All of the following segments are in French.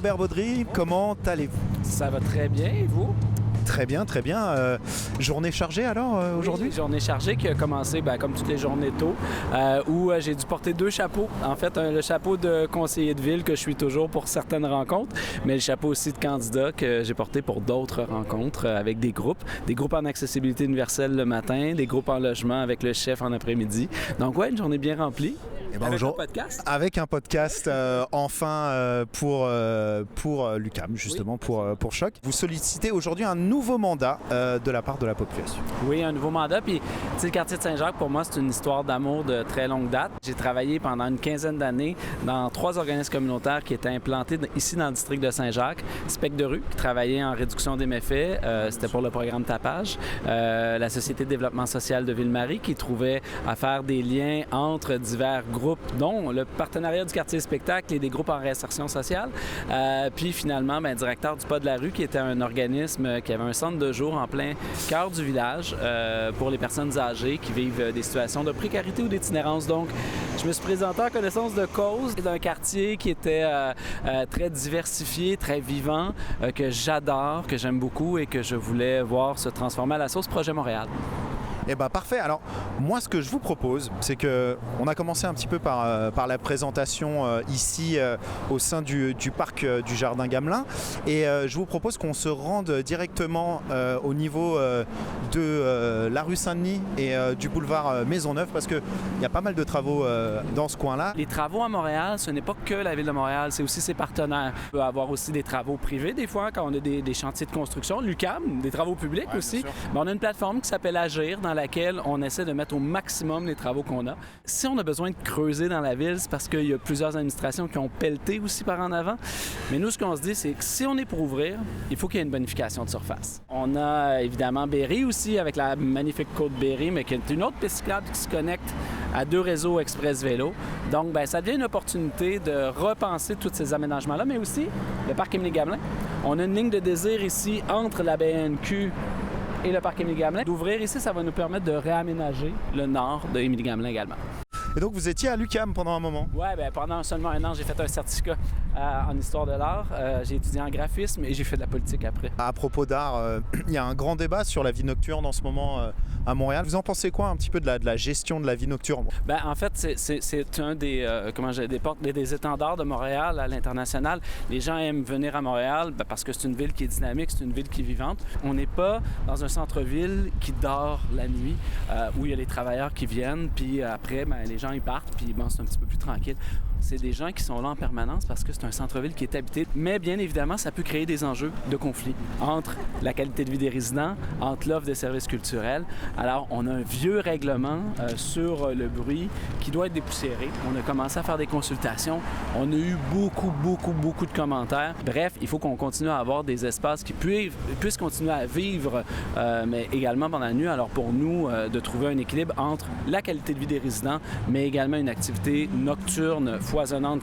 Robert Baudry, comment allez-vous? Ça va très bien, et vous? Très bien, très bien. Journée chargée alors aujourd'hui? Oui, journée chargée qui a commencé comme toutes les journées tôt, où j'ai dû porter 2 chapeaux. En fait, le chapeau de conseiller de ville que je suis toujours pour certaines rencontres, mais le chapeau aussi de candidat que j'ai porté pour d'autres rencontres avec des groupes en accessibilité universelle le matin, des groupes en logement avec le chef en après-midi. Donc ouais, une journée bien remplie. Avec un podcast? Avec un podcast pour l'UQAM, justement, oui. pour Choc. Vous sollicitez aujourd'hui un nouveau mandat de la part de la population. Oui, un nouveau mandat. Puis, tu sais, le quartier de Saint-Jacques, pour moi, c'est une histoire d'amour de très longue date. J'ai travaillé pendant une quinzaine d'années dans 3 organismes communautaires qui étaient implantés ici dans le district de Saint-Jacques. Spec de rue, qui travaillait en réduction des méfaits. C'était pour le programme Tapage. La Société de développement social de Ville-Marie, qui trouvait à faire des liens entre divers groupes, dont le partenariat du quartier spectacle et des groupes en réinsertion sociale. Puis finalement, directeur du Pas de la rue, qui était un organisme qui avait un centre de jour en plein cœur du village pour les personnes âgées qui vivent des situations de précarité ou d'itinérance. Donc, je me suis présenté en connaissance de cause d'un quartier qui était très diversifié, très vivant, que j'adore, que j'aime beaucoup et que je voulais voir se transformer à la sauce Projet Montréal. Eh bien, parfait. Alors, moi, ce que je vous propose, c'est qu'on a commencé un petit peu par la présentation ici au sein du parc du Jardin Gamelin. Et je vous propose qu'on se rende directement au niveau de la rue Saint-Denis et du boulevard Maisonneuve, parce qu'il y a pas mal de travaux dans ce coin-là. Les travaux à Montréal, ce n'est pas que la Ville de Montréal, c'est aussi ses partenaires. On peut avoir aussi des travaux privés, des fois, quand on a des chantiers de construction. L'UQAM, des travaux publics aussi. Mais on a une plateforme qui s'appelle Agir, dans laquelle on essaie de mettre au maximum les travaux qu'on a. Si on a besoin de creuser dans la ville, c'est parce qu'il y a plusieurs administrations qui ont pelleté aussi par en avant. Mais nous, ce qu'on se dit, c'est que si on est pour ouvrir, il faut qu'il y ait une bonification de surface. On a évidemment Berry aussi, avec la magnifique côte Berry, mais qui est une autre piste cyclable qui se connecte à 2 réseaux express vélo. Donc, ça devient une opportunité de repenser tous ces aménagements-là, mais aussi le parc Émilie-Gamelin. On a une ligne de désir ici entre la BNQ et le parc Émilie-Gamelin. D'ouvrir ici, ça va nous permettre de réaménager le nord de Émilie-Gamelin également. Et donc, vous étiez à l'UQAM pendant un moment? Oui, pendant seulement un an, j'ai fait un certificat en histoire de l'art. J'ai étudié en graphisme et j'ai fait de la politique après. À propos d'art, il y a un grand débat sur la vie nocturne en ce moment à Montréal. Vous en pensez quoi un petit peu de la gestion de la vie nocturne? En fait, c'est un des étendards de Montréal à l'international. Les gens aiment venir à Montréal parce que c'est une ville qui est dynamique, c'est une ville qui est vivante. On n'est pas dans un centre-ville qui dort la nuit, où il y a les travailleurs qui viennent, puis après, les gens ils partent, puis c'est un petit peu plus tranquille. C'est des gens qui sont là en permanence parce que c'est un centre-ville qui est habité. Mais bien évidemment, ça peut créer des enjeux de conflit entre la qualité de vie des résidents, entre l'offre de services culturels. Alors, on a un vieux règlement sur le bruit qui doit être dépoussiéré. On a commencé à faire des consultations. On a eu beaucoup de commentaires. Bref, il faut qu'on continue à avoir des espaces qui puissent continuer à vivre, mais également pendant la nuit. Alors, pour nous, de trouver un équilibre entre la qualité de vie des résidents, mais également une activité nocturne foisonnante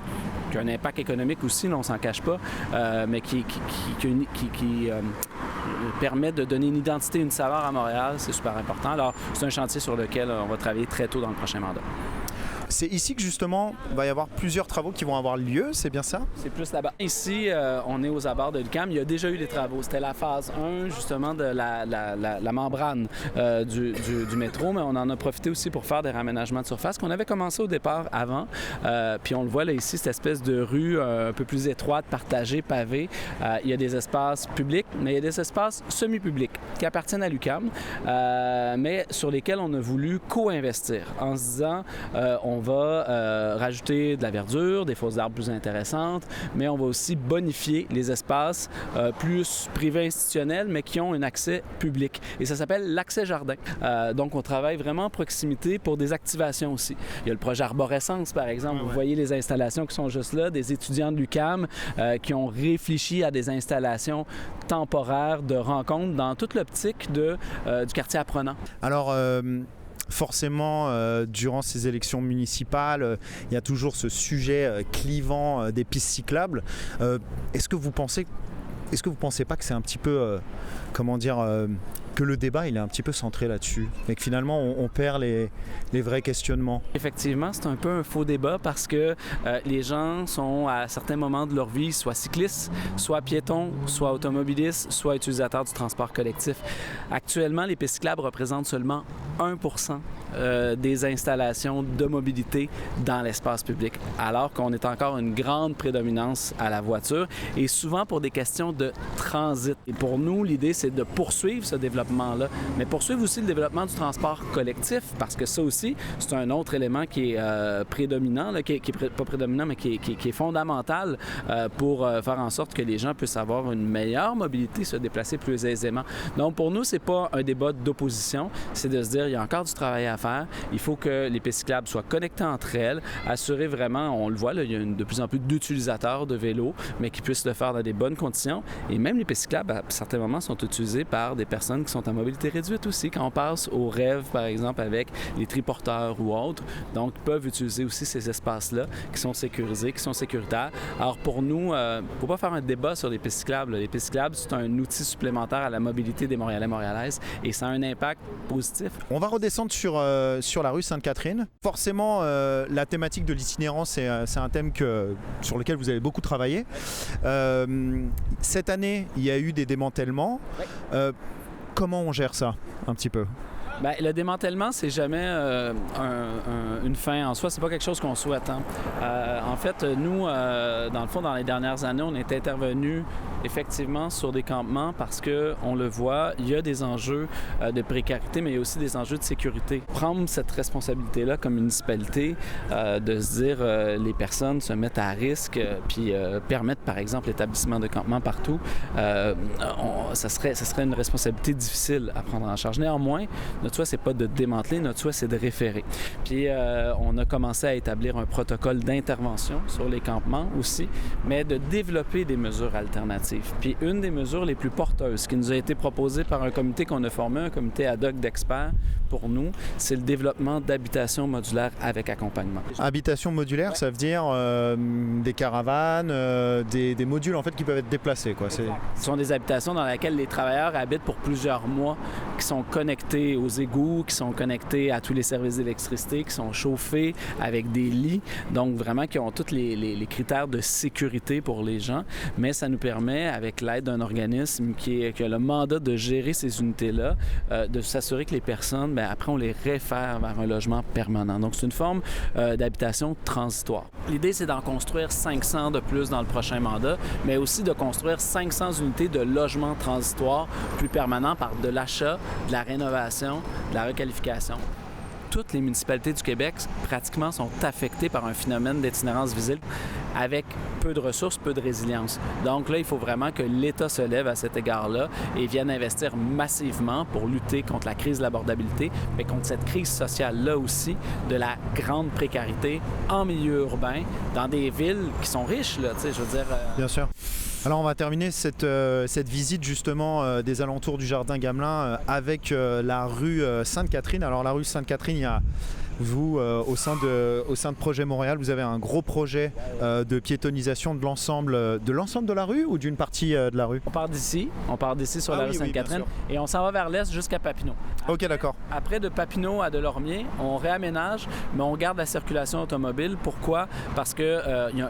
qui a un impact économique aussi, là, on s'en cache pas, mais qui permet de donner une identité, une saveur à Montréal, c'est super important. Alors, c'est un chantier sur lequel on va travailler très tôt dans le prochain mandat. C'est ici que justement, il va y avoir plusieurs travaux qui vont avoir lieu, c'est bien ça? C'est plus là-bas. Ici, on est aux abords de l'UQAM. Il y a déjà eu des travaux. C'était la phase 1, justement, de la membrane du métro, mais on en a profité aussi pour faire des raménagements de surface qu'on avait commencé au départ avant. Puis on le voit là ici, cette espèce de rue un peu plus étroite, partagée, pavée. Il y a des espaces publics, mais il y a des espaces semi-publics qui appartiennent à l'UQAM, mais sur lesquels on a voulu co-investir en se disant on va rajouter de la verdure, des fausses arbres plus intéressantes, mais on va aussi bonifier les espaces plus privés institutionnels, mais qui ont un accès public. Et ça s'appelle l'accès jardin. Donc, on travaille vraiment en proximité pour des activations aussi. Il y a le projet Arborescence, par exemple. Vous voyez les installations qui sont juste là, des étudiants de l'UQAM qui ont réfléchi à des installations temporaires de rencontres dans toute l'optique du quartier apprenant. Alors, forcément, durant ces élections municipales, il y a toujours ce sujet clivant des pistes cyclables. Est-ce que vous pensez est-ce que vous ne pensez pas que c'est un petit peu, que le débat il est un petit peu centré là-dessus et que finalement on perd les vrais questionnements? Effectivement, c'est un peu un faux débat parce que les gens sont à certains moments de leur vie soit cyclistes, soit piétons, soit automobilistes, soit utilisateurs du transport collectif. Actuellement, les pistes cyclables représentent seulement 1% des installations de mobilité dans l'espace public, alors qu'on est encore une grande prédominance à la voiture et souvent pour des questions de transit. Et pour nous, l'idée, c'est de poursuivre ce développement-là, mais poursuivre aussi le développement du transport collectif, parce que ça aussi, c'est un autre élément qui est prédominant, là, qui est pas prédominant, mais qui est fondamental pour faire en sorte que les gens puissent avoir une meilleure mobilité, se déplacer plus aisément. Donc, pour nous, c'est pas un débat d'opposition, c'est de se dire, il y a encore du travail à faire, il faut que les pistes cyclables soient connectées entre elles, assurer vraiment, on le voit, là, il y a de plus en plus d'utilisateurs de vélos, mais qui puissent le faire dans des bonnes conditions. Et même les pistes cyclables, à certains moments, sont utilisées par des personnes qui sont à mobilité réduite aussi, quand on passe au rêve, par exemple, avec les triporteurs ou autres. Donc, ils peuvent utiliser aussi ces espaces-là qui sont sécurisés, qui sont sécuritaires. Alors, pour nous, il ne faut pas faire un débat sur les pistes cyclables. Les pistes cyclables, c'est un outil supplémentaire à la mobilité des Montréalais, Montréalaises, et ça a un impact positif. On va redescendre sur la rue Sainte-Catherine. Forcément, la thématique de l'itinérance, c'est un thème sur lequel vous avez beaucoup travaillé. Cette année, il y a eu des démantèlements. Oui. Comment on gère ça, un petit peu? Bien, le démantèlement, c'est jamais une fin en soi. C'est pas quelque chose qu'on souhaite. Hein. En fait, nous, dans le fond, dans les dernières années, on est intervenus effectivement sur des campements parce que on le voit, il y a des enjeux de précarité, mais il y a aussi des enjeux de sécurité. Prendre cette responsabilité-là comme municipalité, de se dire les personnes se mettent à risque, puis permettre, par exemple, l'établissement de campements partout, ça serait une responsabilité difficile à prendre en charge. Néanmoins, notre souhait, c'est pas de démanteler, notre souhait, c'est de référer. Puis, on a commencé à établir un protocole d'intervention sur les campements aussi, mais de développer des mesures alternatives. Puis, une des mesures les plus porteuses qui nous a été proposée par un comité qu'on a formé, un comité ad hoc d'experts pour nous, c'est le développement d'habitations modulaires avec accompagnement. Habitation modulaire, ouais. Ça veut dire des caravanes, des modules en fait qui peuvent être déplacés, quoi. Ce sont des habitations dans lesquelles les travailleurs habitent pour plusieurs mois, qui sont connectés aux égouts, qui sont connectés à tous les services d'électricité, qui sont chauffés avec des lits, donc vraiment qui ont tous les critères de sécurité pour les gens, mais ça nous permet, avec l'aide d'un organisme qui a le mandat de gérer ces unités-là, de s'assurer que les personnes, bien, après on les réfère vers un logement permanent. Donc c'est une forme d'habitation transitoire. L'idée, c'est d'en construire 500 de plus dans le prochain mandat, mais aussi de construire 500 unités de logements transitoires plus permanents par de l'achat, de la rénovation, de la requalification. Toutes les municipalités du Québec, pratiquement, sont affectées par un phénomène d'itinérance visible avec peu de ressources, peu de résilience. Donc là, il faut vraiment que l'État se lève à cet égard-là et vienne investir massivement pour lutter contre la crise de l'abordabilité, mais contre cette crise sociale-là aussi, de la grande précarité en milieu urbain, dans des villes qui sont riches, là, tu sais, je veux dire... Bien sûr. Alors on va terminer cette visite justement des alentours du Jardin Gamelin avec la rue Sainte-Catherine. Alors la rue Sainte-Catherine, il y a vous, au sein de Projet Montréal, vous avez un gros projet de piétonisation de l'ensemble de la rue ou d'une partie de la rue? On part d'ici sur la rue Sainte-Catherine et on s'en va vers l'est jusqu'à Papineau. Ok, d'accord. Après, de Papineau à Delormier, on réaménage, mais on garde la circulation automobile. Pourquoi? Parce que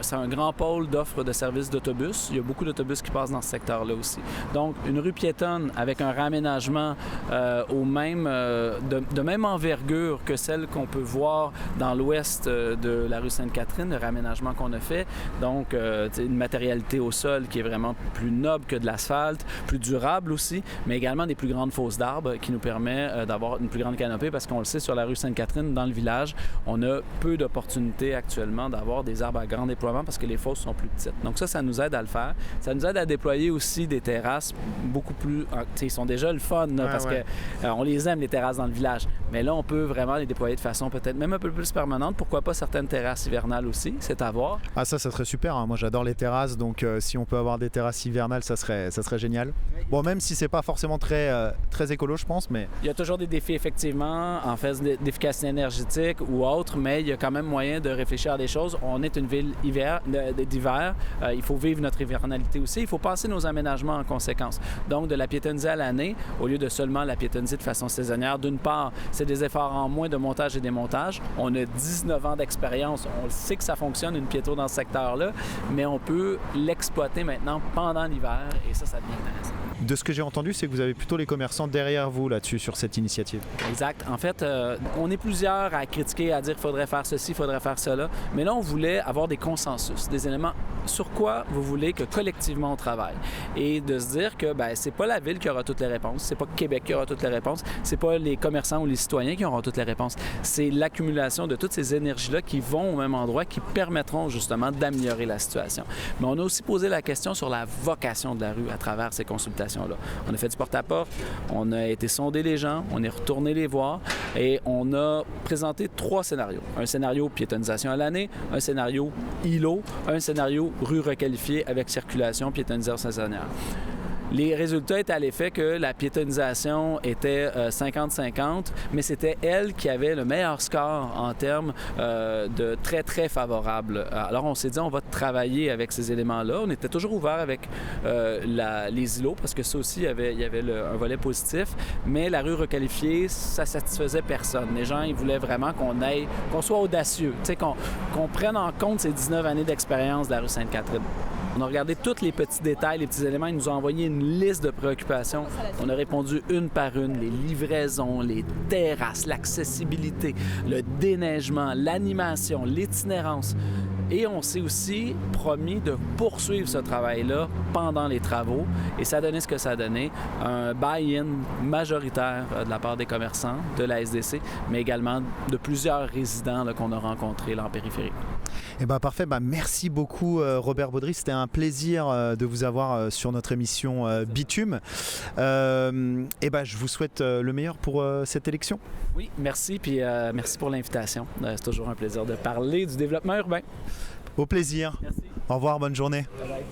c'est un grand pôle d'offres de services d'autobus. Il y a beaucoup d'autobus qui passent dans ce secteur-là aussi. Donc, une rue piétonne avec un réaménagement de même envergure que celle qu'on peut voir dans l'ouest de la rue Sainte-Catherine, le réaménagement qu'on a fait. Donc, une matérialité au sol qui est vraiment plus noble que de l'asphalte, plus durable aussi, mais également des plus grandes fosses d'arbres qui nous permet d'avoir une plus grande canopée parce qu'on le sait, sur la rue Sainte-Catherine, dans le village, on a peu d'opportunités actuellement d'avoir des arbres à grand déploiement parce que les fosses sont plus petites. Donc ça nous aide à le faire. Ça nous aide à déployer aussi des terrasses beaucoup plus... Ils sont déjà le fun, là, parce que on les aime, les terrasses dans le village. Mais là, on peut vraiment les déployer de façon peut-être même un peu plus permanente. Pourquoi pas certaines terrasses hivernales aussi, c'est à voir. Ah ça serait super, hein. Moi j'adore les terrasses, donc si on peut avoir des terrasses hivernales, ça serait génial. Bon, même si c'est pas forcément très écolo, je pense, mais... Il y a toujours des défis, effectivement, en fait, d'efficacité énergétique ou autre, mais il y a quand même moyen de réfléchir à des choses. On est une ville d'hiver. Il faut vivre notre hivernalité aussi. Il faut penser nos aménagements en conséquence. Donc, de la piétonniser à l'année, au lieu de seulement la piétonniser de façon saisonnière, d'une part, c'est des efforts en moins de montage et démontage. On a 19 ans d'expérience. On sait que ça fonctionne, une piéto dans ce secteur-là, mais on peut l'exploiter maintenant pendant l'hiver et ça devient intéressant. De ce que j'ai entendu, c'est que vous avez plutôt les commerçants derrière vous là-dessus, sur cette initiative. Exact. En fait, on est plusieurs à critiquer, à dire qu'il faudrait faire ceci, il faudrait faire cela. Mais là, on voulait avoir des consensus, des éléments sur quoi vous voulez que collectivement on travaille. Et de se dire que c'est pas la ville qui aura toutes les réponses, c'est pas Québec qui aura toutes les réponses, c'est pas les commerçants ou les citoyens qui auront toutes les réponses. C'est l'accumulation de toutes ces énergies-là qui vont au même endroit, qui permettront justement d'améliorer la situation. Mais on a aussi posé la question sur la vocation de la rue à travers ces consultations. On a fait du porte-à-porte, on a été sonder les gens, on est retourné les voir et on a présenté 3 scénarios. Un scénario piétonisation à l'année, un scénario îlot, un scénario rue requalifiée avec circulation piétonisation saisonnière. Les résultats étaient à l'effet que la piétonisation était 50-50, mais c'était elle qui avait le meilleur score en termes de très, très favorable. Alors, on s'est dit, on va travailler avec ces éléments-là. On était toujours ouvert avec les îlots, parce que ça aussi, il y avait un volet positif, mais la rue requalifiée, ça satisfaisait personne. Les gens, ils voulaient vraiment qu'on soit audacieux, qu'on prenne en compte ces 19 années d'expérience de la rue Sainte-Catherine. On a regardé tous les petits détails, les petits éléments. Ils nous ont envoyé une liste de préoccupations. On a répondu une par une. Les livraisons, les terrasses, l'accessibilité, le déneigement, l'animation, l'itinérance. Et on s'est aussi promis de poursuivre ce travail-là pendant les travaux. Et ça a donné ce que ça a donné. Un buy-in majoritaire de la part des commerçants, de la SDC, mais également de plusieurs résidents qu'on a rencontrés là, en périphérie. Eh bien, parfait. Merci beaucoup, Robert Baudry. C'était un plaisir de vous avoir sur notre émission Bitume. Je vous souhaite le meilleur pour cette élection. Oui, merci. Puis merci pour l'invitation. C'est toujours un plaisir de parler du développement urbain. Au plaisir. Merci. Au revoir, bonne journée. Bye bye.